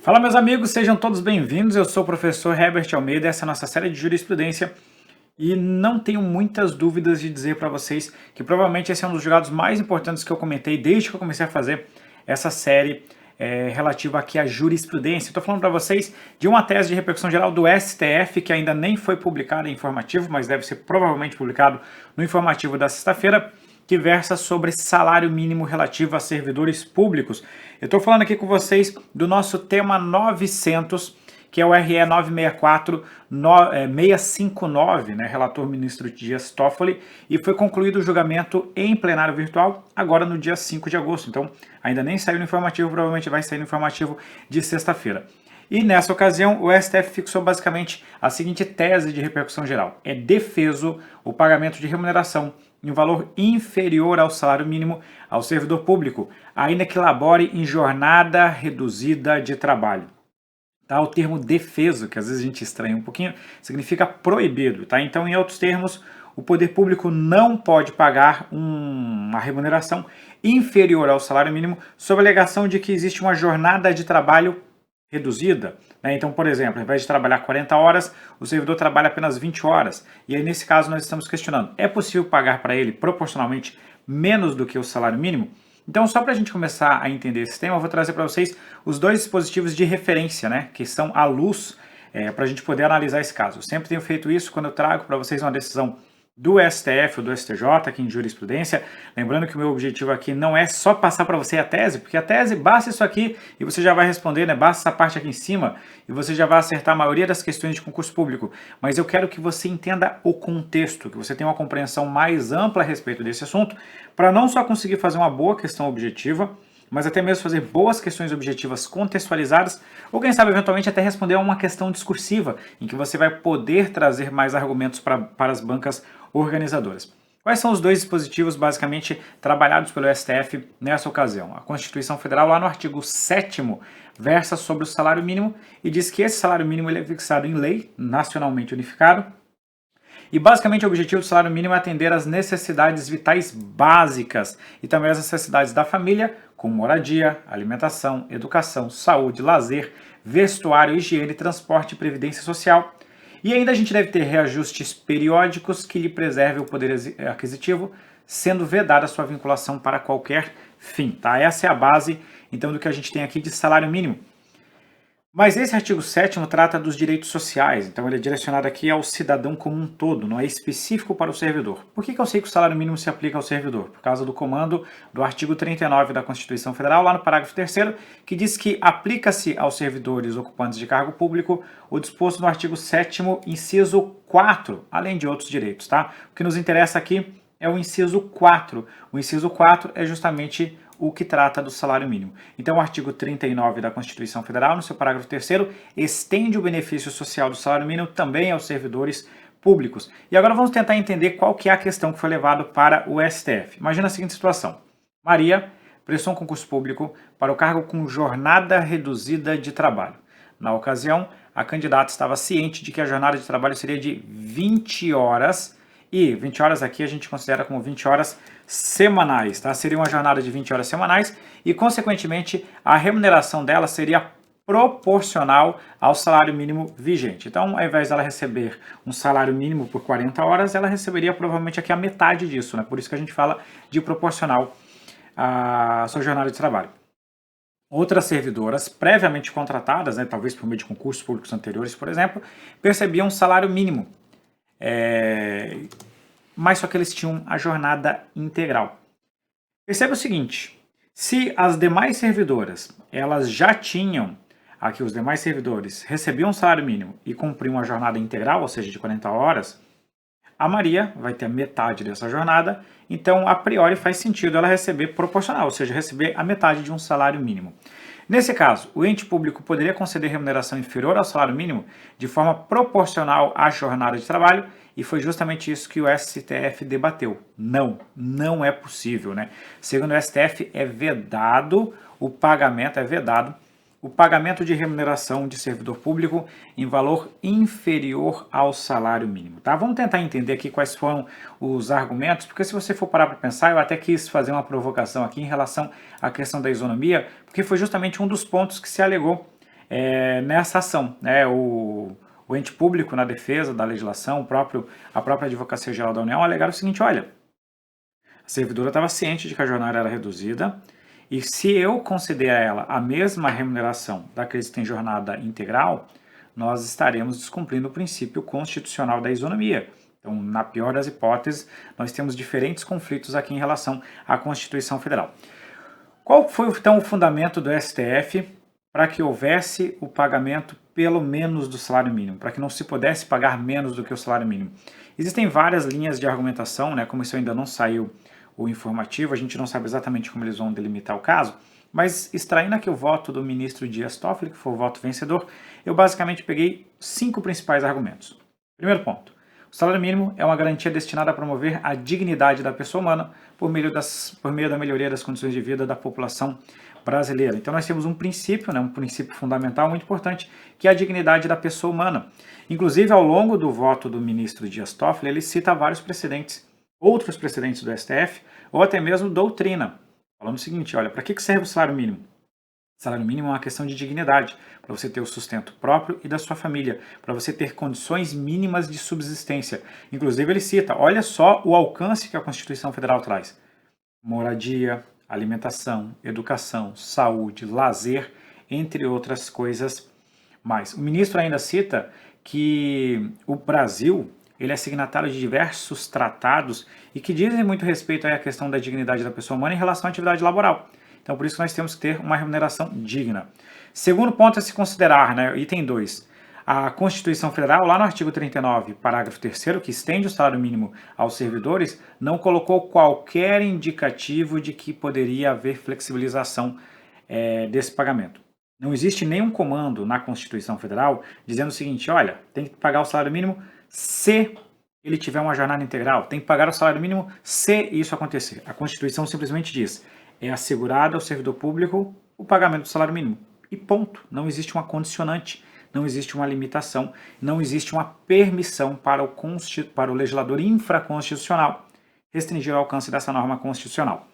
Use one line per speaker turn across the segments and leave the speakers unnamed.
Fala, meus amigos, sejam todos bem-vindos. Eu sou o professor Herbert Almeida, essa é a nossa série de jurisprudência e não tenho muitas dúvidas de dizer para vocês que provavelmente esse é um dos julgados mais importantes que eu comentei desde que eu comecei a fazer essa série relativa aqui à jurisprudência. Estou falando para vocês de uma tese de repercussão geral do STF que ainda nem foi publicada em informativo, mas deve ser provavelmente publicado no informativo da sexta-feira, que versa sobre salário mínimo relativo a servidores públicos. Eu estou falando aqui com vocês do nosso tema 900, que é o RE 659, né, relator ministro Dias Toffoli, e foi concluído o julgamento em plenário virtual, agora no dia 5 de agosto. Então, ainda nem saiu no informativo, provavelmente vai sair no informativo de sexta-feira. E nessa ocasião, o STF fixou basicamente a seguinte tese de repercussão geral: é defeso o pagamento de remuneração em valor inferior ao salário mínimo ao servidor público, ainda que labore em jornada reduzida de trabalho. Tá? O termo defeso, que às vezes a gente estranha um pouquinho, significa proibido. Tá? Então, em outros termos, o poder público não pode pagar uma remuneração inferior ao salário mínimo sob a alegação de que existe uma jornada de trabalho reduzida. Então, por exemplo, ao invés de trabalhar 40 horas, o servidor trabalha apenas 20 horas. E aí, nesse caso, nós estamos questionando: é possível pagar para ele proporcionalmente menos do que o salário mínimo? Então, só para a gente começar a entender esse tema, eu vou trazer para vocês os dois dispositivos de referência, né, que são à luz para a gente poder analisar esse caso. Eu sempre tenho feito isso quando eu trago para vocês uma decisão do STF ou do STJ aqui em jurisprudência. Lembrando que o meu objetivo aqui não é só passar para você a tese, porque a tese basta isso aqui e você já vai responder, né? Basta essa parte aqui em cima e você já vai acertar a maioria das questões de concurso público. Mas eu quero que você entenda o contexto, que você tenha uma compreensão mais ampla a respeito desse assunto, para não só conseguir fazer uma boa questão objetiva, mas até mesmo fazer boas questões objetivas contextualizadas, ou quem sabe eventualmente até responder a uma questão discursiva, em que você vai poder trazer mais argumentos para as bancas organizadoras. Quais são os dois dispositivos basicamente trabalhados pelo STF nessa ocasião? A Constituição Federal, lá no artigo 7º, versa sobre o salário mínimo e diz que esse salário mínimo ele é fixado em lei, nacionalmente unificado, e basicamente o objetivo do salário mínimo é atender às necessidades vitais básicas e também às necessidades da família, como moradia, alimentação, educação, saúde, lazer, vestuário, higiene, transporte e previdência social. E ainda a gente deve ter reajustes periódicos que lhe preservem o poder aquisitivo, sendo vedada a sua vinculação para qualquer fim. Tá? Essa é a base, então, do que a gente tem aqui de salário mínimo. Mas esse artigo 7º trata dos direitos sociais, então ele é direcionado aqui ao cidadão como um todo, não é específico para o servidor. Por que eu sei que o salário mínimo se aplica ao servidor? Por causa do comando do artigo 39 da Constituição Federal, lá no parágrafo 3º, que diz que aplica-se aos servidores ocupantes de cargo público o disposto no artigo 7º, inciso 4, além de outros direitos. Tá? O que nos interessa aqui é o inciso 4. O inciso 4 é justamente o que trata do salário mínimo. Então, o artigo 39 da Constituição Federal, no seu parágrafo 3º, estende o benefício social do salário mínimo também aos servidores públicos. E agora vamos tentar entender qual que é a questão que foi levada para o STF. Imagina a seguinte situação: Maria prestou um concurso público para o cargo com jornada reduzida de trabalho. Na ocasião, a candidata estava ciente de que a jornada de trabalho seria de 20 horas, e 20 horas aqui a gente considera como 20 horas semanais, tá? Seria uma jornada de 20 horas semanais e, consequentemente, a remuneração dela seria proporcional ao salário mínimo vigente. Então, ao invés dela receber um salário mínimo por 40 horas, ela receberia provavelmente aqui a metade disso, né? Por isso que a gente fala de proporcional à sua jornada de trabalho. Outras servidoras previamente contratadas, né, talvez por meio de concursos públicos anteriores, por exemplo, percebiam um salário mínimo. Mas só que eles tinham a jornada integral. Perceba o seguinte: se as demais servidoras, elas já tinham, aqui os demais servidores, recebiam um salário mínimo e cumpriam a jornada integral, ou seja, de 40 horas, a Maria vai ter metade dessa jornada, então a priori faz sentido ela receber proporcional, ou seja, receber a metade de um salário mínimo. Nesse caso, o ente público poderia conceder remuneração inferior ao salário mínimo de forma proporcional à jornada de trabalho, e foi justamente isso que o STF debateu. Não, não é possível, né? Segundo o STF, é vedado o pagamento de remuneração de servidor público em valor inferior ao salário mínimo. Tá? Vamos tentar entender aqui quais foram os argumentos, porque se você for parar para pensar, eu até quis fazer uma provocação aqui em relação à questão da isonomia, porque foi justamente um dos pontos que se alegou nessa ação, né? O ente público, na defesa da legislação, a própria Advocacia Geral da União, alegaram o seguinte: olha, a servidora estava ciente de que a jornada era reduzida, e se eu conceder a ela a mesma remuneração daqueles que têm jornada integral, nós estaremos descumprindo o princípio constitucional da isonomia. Então, na pior das hipóteses, nós temos diferentes conflitos aqui em relação à Constituição Federal. Qual foi, então, o fundamento do STF para que houvesse o pagamento pelo menos do salário mínimo, para que não se pudesse pagar menos do que o salário mínimo? Existem várias linhas de argumentação, né? Como isso ainda não saiu o informativo, a gente não sabe exatamente como eles vão delimitar o caso, mas extraindo aqui o voto do ministro Dias Toffoli, que foi o voto vencedor, eu basicamente peguei 5 principais argumentos. Primeiro ponto: o salário mínimo é uma garantia destinada a promover a dignidade da pessoa humana por meio da melhoria das condições de vida da população brasileira. Então nós temos um princípio, né, um princípio fundamental muito importante, que é a dignidade da pessoa humana. Inclusive, ao longo do voto do ministro Dias Toffoli, ele cita vários precedentes, outros precedentes do STF, ou até mesmo doutrina, falando o seguinte: olha, para que serve o salário mínimo? O salário mínimo é uma questão de dignidade, para você ter o sustento próprio e da sua família, para você ter condições mínimas de subsistência. Inclusive ele cita, olha só o alcance que a Constituição Federal traz: moradia, alimentação, educação, saúde, lazer, entre outras coisas mais. O ministro ainda cita que o Brasil ele é signatário de diversos tratados e que dizem muito respeito à questão da dignidade da pessoa humana em relação à atividade laboral. Então, por isso que nós temos que ter uma remuneração digna. Segundo ponto a se considerar, né, item 2, a Constituição Federal, lá no artigo 39, parágrafo 3º, que estende o salário mínimo aos servidores, não colocou qualquer indicativo de que poderia haver flexibilização desse pagamento. Não existe nenhum comando na Constituição Federal dizendo o seguinte: olha, tem que pagar o salário mínimo se ele tiver uma jornada integral, tem que pagar o salário mínimo se isso acontecer. A Constituição simplesmente diz: é assegurado ao servidor público o pagamento do salário mínimo. E ponto. Não existe uma condicionante, não existe uma limitação, não existe uma permissão para o legislador infraconstitucional restringir o alcance dessa norma constitucional.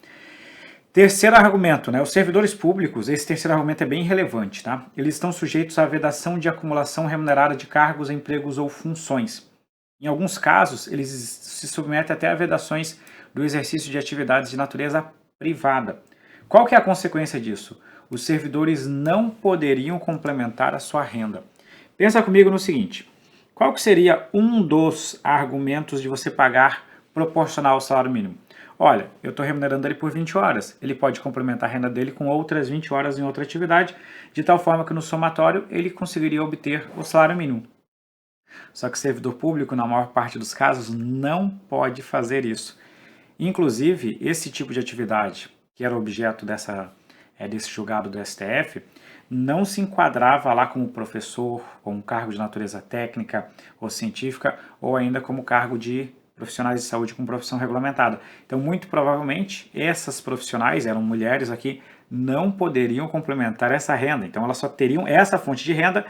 Terceiro argumento, né? Os servidores públicos, esse terceiro argumento é bem relevante, tá? Eles estão sujeitos à vedação de acumulação remunerada de cargos, empregos ou funções. Em alguns casos, eles se submetem até a vedações do exercício de atividades de natureza privada. Qual que é a consequência disso? Os servidores não poderiam complementar a sua renda. Pensa comigo no seguinte: qual que seria um dos argumentos de você pagar proporcional ao salário mínimo? Olha, eu estou remunerando ele por 20 horas, ele pode complementar a renda dele com outras 20 horas em outra atividade, de tal forma que no somatório ele conseguiria obter o salário mínimo. Só que o servidor público, na maior parte dos casos, não pode fazer isso. Inclusive, esse tipo de atividade, que era objeto desse julgado do STF, não se enquadrava lá como professor, como cargo de natureza técnica ou científica, ou ainda como cargo de profissionais de saúde com profissão regulamentada. Então, muito provavelmente, essas profissionais, eram mulheres aqui, não poderiam complementar essa renda. Então, elas só teriam essa fonte de renda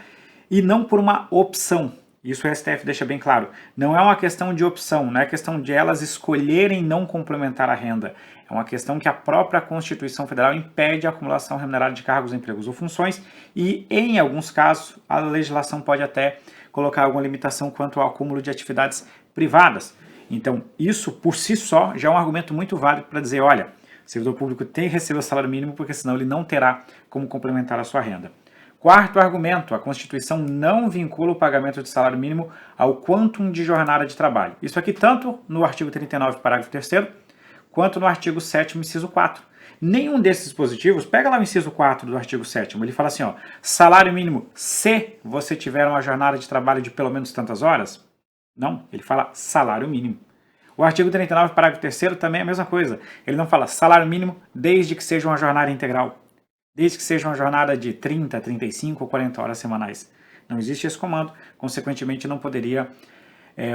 e não por uma opção. Isso o STF deixa bem claro. Não é uma questão de opção, não é questão de elas escolherem não complementar a renda. É uma questão que a própria Constituição Federal impede a acumulação remunerada de cargos, empregos ou funções e, em alguns casos, a legislação pode até colocar alguma limitação quanto ao acúmulo de atividades privadas. Então, isso por si só já é um argumento muito válido para dizer: olha, o servidor público tem que receber o salário mínimo porque senão ele não terá como complementar a sua renda. Quarto argumento: a Constituição não vincula o pagamento de salário mínimo ao quantum de jornada de trabalho. Isso aqui tanto no artigo 39, parágrafo 3º, quanto no artigo 7º, inciso 4. Nenhum desses dispositivos, pega lá o inciso 4 do artigo 7º, ele fala assim, ó, salário mínimo se você tiver uma jornada de trabalho de pelo menos tantas horas. Não, ele fala salário mínimo. O artigo 39, parágrafo 3º também é a mesma coisa. Ele não fala salário mínimo desde que seja uma jornada integral. Desde que seja uma jornada de 30, 35 ou 40 horas semanais. Não existe esse comando, consequentemente não poderia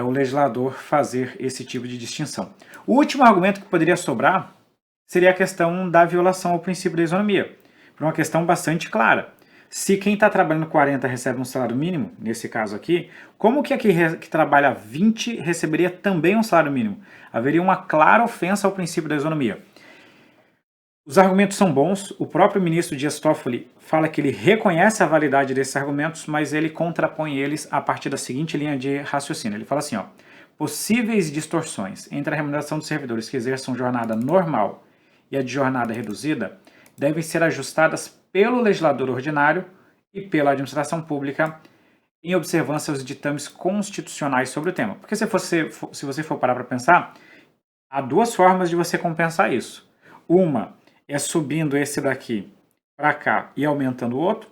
o legislador fazer esse tipo de distinção. O último argumento que poderia sobrar seria a questão da violação ao princípio da isonomia, por uma questão bastante clara. Se quem está trabalhando 40 recebe um salário mínimo, nesse caso aqui, como que aquele que trabalha 20 receberia também um salário mínimo? Haveria uma clara ofensa ao princípio da isonomia. Os argumentos são bons, o próprio ministro Dias Toffoli fala que ele reconhece a validade desses argumentos, mas ele contrapõe eles a partir da seguinte linha de raciocínio. Ele fala assim, ó, possíveis distorções entre a remuneração dos servidores que exerçam jornada normal e a de jornada reduzida devem ser ajustadas pelo legislador ordinário e pela administração pública em observância aos ditames constitucionais sobre o tema. Porque se você for parar para pensar, há duas formas de você compensar isso. Uma é subindo esse daqui para cá e aumentando o outro,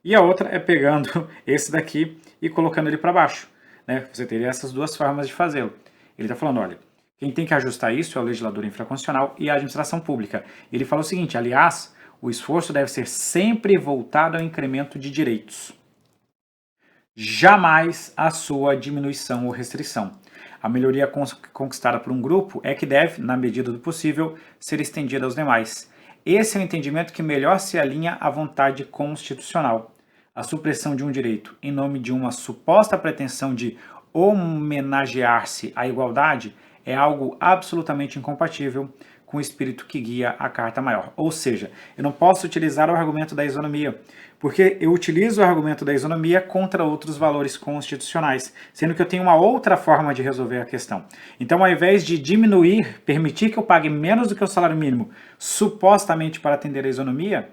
e a outra é pegando esse daqui e colocando ele para baixo. Né? Você teria essas duas formas de fazê-lo. Ele está falando, olha, quem tem que ajustar isso é o legislador infraconstitucional e a administração pública. Ele fala o seguinte, aliás, o esforço deve ser sempre voltado ao incremento de direitos. Jamais a sua diminuição ou restrição. A melhoria conquistada por um grupo é que deve, na medida do possível, ser estendida aos demais. Esse é o entendimento que melhor se alinha à vontade constitucional. A supressão de um direito em nome de uma suposta pretensão de homenagear-se à igualdade é algo absolutamente incompatível com o espírito que guia a Carta Maior. Ou seja, eu não posso utilizar o argumento da isonomia, porque eu utilizo o argumento da isonomia contra outros valores constitucionais, sendo que eu tenho uma outra forma de resolver a questão. Então, ao invés de diminuir, permitir que eu pague menos do que o salário mínimo, supostamente para atender a isonomia,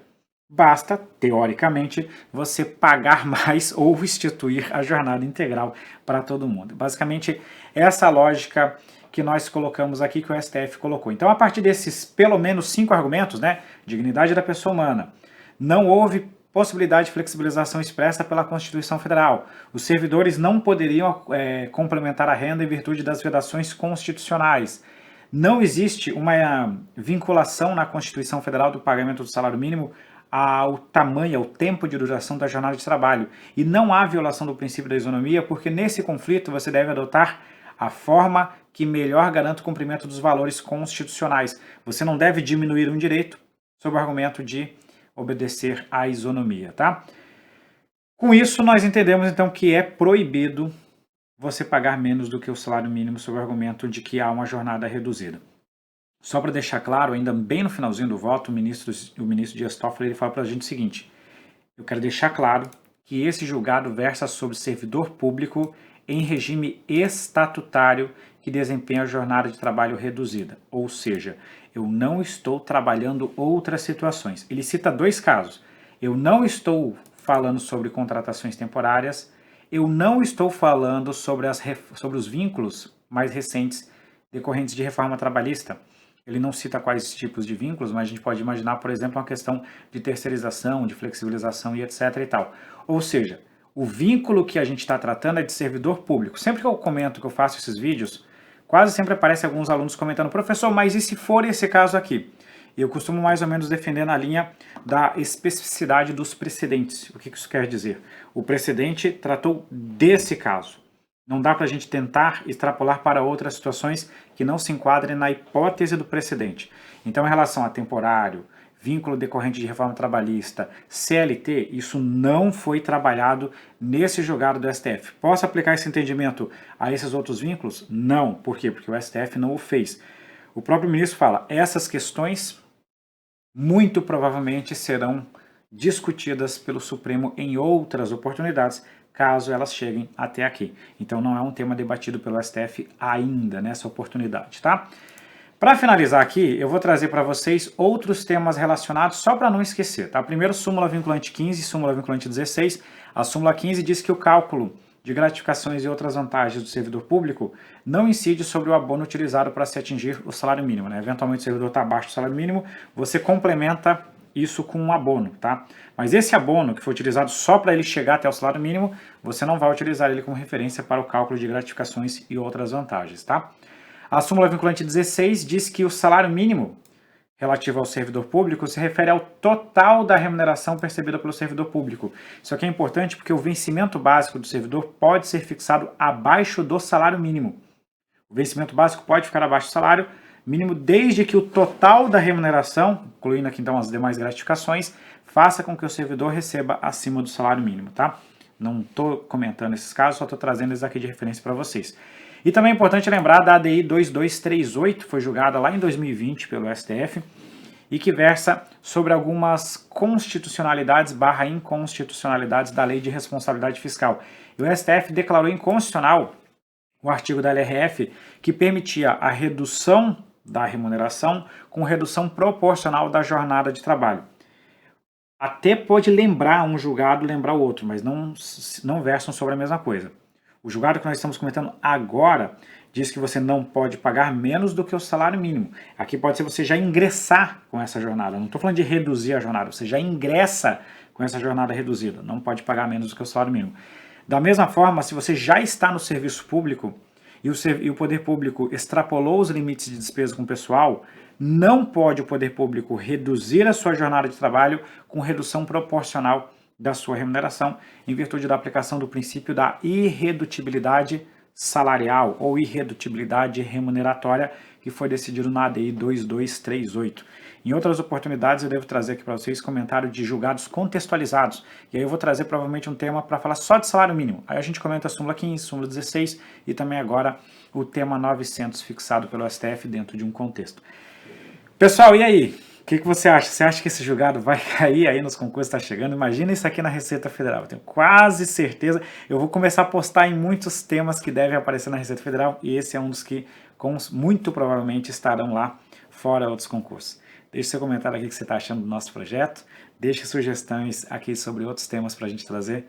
basta, teoricamente, você pagar mais ou instituir a jornada integral para todo mundo. Basicamente, essa lógica que nós colocamos aqui, que o STF colocou. Então, a partir desses pelo menos 5 argumentos, né, dignidade da pessoa humana, não houve possibilidade de flexibilização expressa pela Constituição Federal. Os servidores não poderiam complementar a renda em virtude das vedações constitucionais. Não existe uma vinculação na Constituição Federal do pagamento do salário mínimo ao tamanho, ao tempo de duração da jornada de trabalho. E não há violação do princípio da isonomia, porque nesse conflito você deve adotar a forma que melhor garanta o cumprimento dos valores constitucionais. Você não deve diminuir um direito sob o argumento de obedecer à isonomia, tá? Com isso, nós entendemos então que é proibido você pagar menos do que o salário mínimo sob o argumento de que há uma jornada reduzida. Só para deixar claro, ainda bem no finalzinho do voto, o ministro Dias Toffoli ele fala para a gente o seguinte, eu quero deixar claro que esse julgado versa sobre servidor público em regime estatutário que desempenha a jornada de trabalho reduzida, ou seja, eu não estou trabalhando outras situações. Ele cita 2 casos. Eu não estou falando sobre contratações temporárias, eu não estou falando sobre os vínculos mais recentes decorrentes de reforma trabalhista. Ele não cita quais tipos de vínculos, mas a gente pode imaginar, por exemplo, uma questão de terceirização, de flexibilização e etc. e tal. Ou seja, o vínculo que a gente está tratando é de servidor público. Sempre que eu comento, que eu faço esses vídeos, quase sempre aparece alguns alunos comentando, professor, mas e se for esse caso aqui? Eu costumo mais ou menos defender na linha da especificidade dos precedentes. O que isso quer dizer? O precedente tratou desse caso. Não dá para a gente tentar extrapolar para outras situações que não se enquadrem na hipótese do precedente. Então, em relação a temporário, vínculo decorrente de reforma trabalhista, CLT, isso não foi trabalhado nesse julgado do STF. Posso aplicar esse entendimento a esses outros vínculos? Não. Por quê? Porque o STF não o fez. O próprio ministro fala, essas questões muito provavelmente serão discutidas pelo Supremo em outras oportunidades, caso elas cheguem até aqui. Então não é um tema debatido pelo STF ainda nessa oportunidade, tá? Para finalizar aqui, eu vou trazer para vocês outros temas relacionados, só para não esquecer, tá? Primeiro, súmula vinculante 15 e súmula vinculante 16. A súmula 15 diz que o cálculo de gratificações e outras vantagens do servidor público não incide sobre o abono utilizado para se atingir o salário mínimo, né? Eventualmente o servidor está abaixo do salário mínimo, você complementa isso com um abono, tá? Mas esse abono que foi utilizado só para ele chegar até o salário mínimo, você não vai utilizar ele como referência para o cálculo de gratificações e outras vantagens, tá? A súmula vinculante 16 diz que o salário mínimo relativo ao servidor público se refere ao total da remuneração percebida pelo servidor público. Isso aqui é importante porque o vencimento básico do servidor pode ser fixado abaixo do salário mínimo. O vencimento básico pode ficar abaixo do salário mínimo desde que o total da remuneração, incluindo aqui então as demais gratificações, faça com que o servidor receba acima do salário mínimo, tá? Não estou comentando esses casos, só estou trazendo eles aqui de referência para vocês. E também é importante lembrar da ADI 2238, foi julgada lá em 2020 pelo STF, e que versa sobre algumas constitucionalidades / inconstitucionalidades da Lei de Responsabilidade Fiscal. E o STF declarou inconstitucional o artigo da LRF que permitia a redução da remuneração com redução proporcional da jornada de trabalho. Até pode lembrar um julgado, lembrar o outro, mas não versam sobre a mesma coisa. O julgado que nós estamos comentando agora diz que você não pode pagar menos do que o salário mínimo. Aqui pode ser você já ingressar com essa jornada. Não estou falando de reduzir a jornada, você já ingressa com essa jornada reduzida. Não pode pagar menos do que o salário mínimo. Da mesma forma, se você já está no serviço público e o poder público extrapolou os limites de despesa com o pessoal, não pode o poder público reduzir a sua jornada de trabalho com redução proporcional da sua remuneração, em virtude da aplicação do princípio da irredutibilidade salarial ou irredutibilidade remuneratória, que foi decidido na ADI 2238. Em outras oportunidades eu devo trazer aqui para vocês comentário de julgados contextualizados, e aí eu vou trazer provavelmente um tema para falar só de salário mínimo. Aí a gente comenta a súmula 15, súmula 16 e também agora o tema 900 fixado pelo STF dentro de um contexto. Pessoal, e aí? O que você acha? Você acha que esse julgado vai cair aí nos concursos que está chegando? Imagina isso aqui na Receita Federal. Eu tenho quase certeza. Eu vou começar a postar em muitos temas que devem aparecer na Receita Federal e esse é um dos que muito provavelmente estarão lá, fora outros concursos. Deixe seu comentário aqui o que você está achando do nosso projeto. Deixe sugestões aqui sobre outros temas para a gente trazer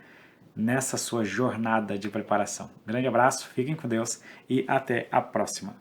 nessa sua jornada de preparação. Grande abraço, fiquem com Deus e até a próxima.